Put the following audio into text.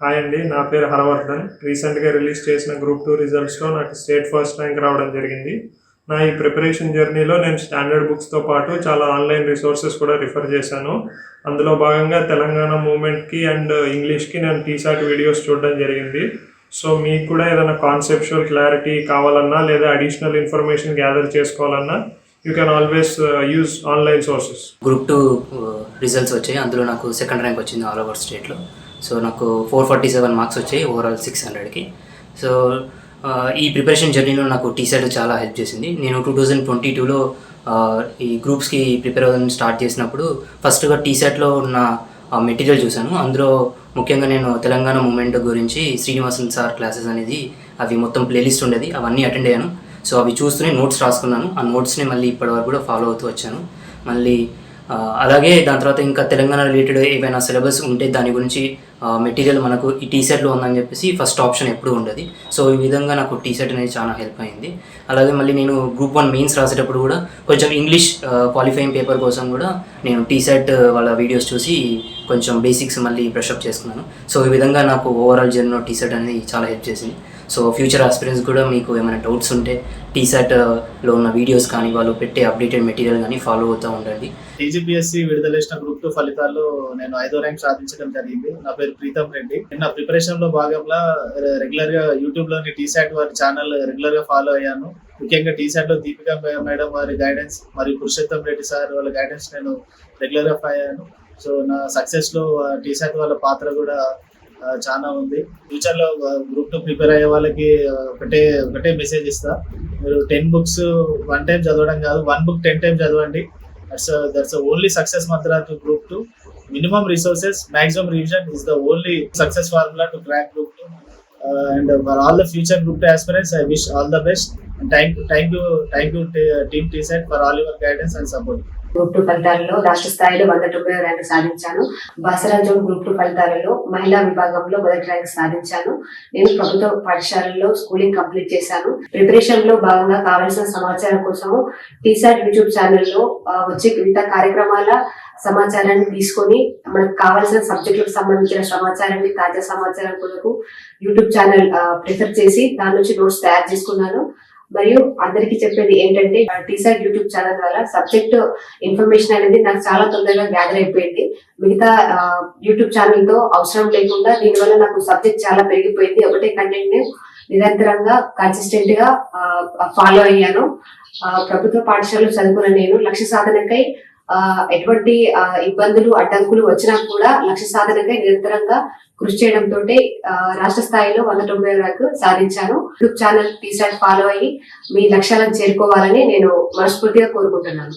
Hi అండి, నా పేరు హరవర్ధన్. రీసెంట్గా రిలీజ్ చేసిన గ్రూప్ 2 రిజల్ట్స్లో నాకు స్టేట్ ఫస్ట్ ర్యాంక్ రావడం జరిగింది. నా ఈ ప్రిపరేషన్ జర్నీలో నేను స్టాండర్డ్ బుక్స్తో పాటు చాలా ఆన్లైన్ రిసోర్సెస్ కూడా రిఫర్ చేశాను. అందులో భాగంగా తెలంగాణ మూమెంట్కి అండ్ ఇంగ్లీష్కి నేను టీసాట్ వీడియోస్ చూడడం జరిగింది. సో మీకు కూడా ఏదైనా కాన్సెప్చువల్ క్లారిటీ కావాలన్నా లేదా అడిషనల్ ఇన్ఫర్మేషన్ గ్యాదర్ చేసుకోవాలన్నా you can always use online sources. Group 2 results వచ్చాయి. అందులో నాకు సెకండ్ ర్యాంక్ వచ్చింది ఆల్ ఓవర్ స్టేట్లో. సో నాకు 447 మార్క్స్ వచ్చాయి ఓవరాల్ 600కి. సో ఈ ప్రిపరేషన్ జర్నీలో నాకు టీసాట్ చాలా హెల్ప్ చేసింది. నేను 2022లో ఈ గ్రూప్స్కి ప్రిపేర్ అవ్వడం స్టార్ట్ చేసినప్పుడు ఫస్ట్గా టీసాట్లో ఉన్న మెటీరియల్ చూశాను. అందులో ముఖ్యంగా నేను తెలంగాణ మూమెంట్ గురించి శ్రీనివాసన్ సార్ క్లాసెస్ అనేది అవి మొత్తం ప్లేలిస్ట్ ఉండేది, అవన్నీ అటెండ్ అయ్యాను. సో అవి చూస్తూనే నోట్స్ రాసుకున్నాను. ఆ నోట్స్ని మళ్ళీ ఇప్పటివరకు కూడా ఫాలో అవుతూ వచ్చాను. మళ్ళీ అలాగే దాని తర్వాత ఇంకా తెలంగాణ రిలేటెడ్ ఏవైనా సిలబస్ ఉంటే దాని గురించి మెటీరియల్ మనకు ఈ టీసెట్లో ఉందని చెప్పేసి ఫస్ట్ ఆప్షన్ ఎప్పుడు ఉండదు. సో ఈ విధంగా నాకు టీసెట్ అనేది చాలా హెల్ప్ అయింది. అలాగే మళ్ళీ నేను గ్రూప్ 1 మెయిన్స్ రాసేటప్పుడు కూడా కొంచెం ఇంగ్లీష్ క్వాలిఫైయింగ్ పేపర్ కోసం కూడా నేను టీసెట్ వాళ్ళ వీడియోస్ చూసి కొంచెం బేసిక్స్ మళ్ళీ బ్రషప్ చేసుకున్నాను. సో ఈ విధంగా నాకు ఓవరాల్ జర్నీలో టీసెట్ అనేది చాలా హెల్ప్ చేసింది. సో ఫ్యూచర్ ఆస్పిరెంట్స్ కూడా మీకు ఏమైనా డౌట్స్ ఉంటే టీసాట్లో ఉన్న వీడియోస్ కానీ వాళ్ళు పెట్టే అప్డేటెడ్ మెటీరియల్ కానీ ఫాలో అవుతూ ఉండండి. టీజీపీఎస్సీ విడుదల చేసిన గ్రూప్ 2 ఫలితాల్లో నేను 5వ ర్యాంక్ సాధించడం జరిగింది. నా పేరు ప్రీతం రెడ్డి. నా ప్రిపరేషన్ లో భాగంగా రెగ్యులర్ గా యూట్యూబ్ లోని టీసాట్ వారి ఛానల్ రెగ్యులర్ గా ఫాలో అయ్యాను. ముఖ్యంగా టీసాట్ లో దీపికా మేడం వారి గైడెన్స్ మరియు పురుషోత్తం రెడ్డి సార్ వాళ్ళ గైడెన్స్ నేను రెగ్యులర్ గా ఫాలో అయ్యాను. సో నా సక్సెస్ లో టీసాట్ వాళ్ళ పాత్ర కూడా చాలా ఉంది. ఫ్యూచర్ లో గ్రూప్ 2 ప్రిపేర్ అయ్యే వాళ్ళకి ఒకటే మెసేజ్ ఇస్తా. మీరు 10 బుక్స్ 1 టైం చదవడం కాదు, 1 book 10 times చదవండి. That's the only success mantra to group 2. Minimum resources, maximum revision is the only success formula to crack group 2. And for all the future group 2 aspirants, I wish all the best. And thank you team TSET for all your guidance and support. Group 2 ఫలితాలలో రాష్ట్ర స్థాయిలో 190వ rank సాధించాను. Basara zone group 2 ఫలితాలలో మహిళా విభాగంలో మొదటి rank సాధించాను. నేను ప్రభుత్వ పాఠశాలలో స్కూలింగ్ కంప్లీట్ చేశాను. ప్రిపరేషన్ లో భాగంగా కావాల్సిన సమాచారం కోసము టీసాట్ యూట్యూబ్ ఛానల్లో వచ్చే వివిధ కార్యక్రమాల సమాచారాన్ని తీసుకొని మనకు కావాల్సిన సబ్జెక్టులకు సంబంధించిన సమాచారాన్ని, తాజా సమాచారం కొరకు యూట్యూబ్ ఛానల్ ప్రిఫర్ చేసి దాని నుంచి నోట్స్ తయారు చేసుకున్నాను. మరియు అందరికి చెప్పేది ఏంటంటే టీసాట్ యూట్యూబ్ ఛానల్ ద్వారా సబ్జెక్ట్ ఇన్ఫర్మేషన్ అనేది నాకు చాలా తొందరగా గ్యాదర్ అయిపోయింది. మిగతా యూట్యూబ్ ఛానల్ తో అవసరం లేకుండా దీనివల్ల నాకు సబ్జెక్ట్ చాలా పెరిగిపోయింది. ఒకటే కంటెంట్ ని నిరంతరంగా కన్సిస్టెంట్ గా ఫాలో అయ్యాను. ప్రభుత్వ పాఠశాలలో చదువుకున్న నేను లక్ష్య సాధనకై ఎటువంటి ఇబ్బందులు అడ్డంకులు వచ్చినా కూడా లక్ష్య సాధనకై నిరంతరంగా కృషి చేయడంతో రాష్ట్ర స్థాయిలో 190వ ర్యాంక్ సాధించాను. యూట్యూబ్ ఛానల్ టీసాట్ ఫాలో అయ్యి మీ లక్ష్యాలను చేరుకోవాలని నేను మనస్ఫూర్తిగా కోరుకుంటున్నాను.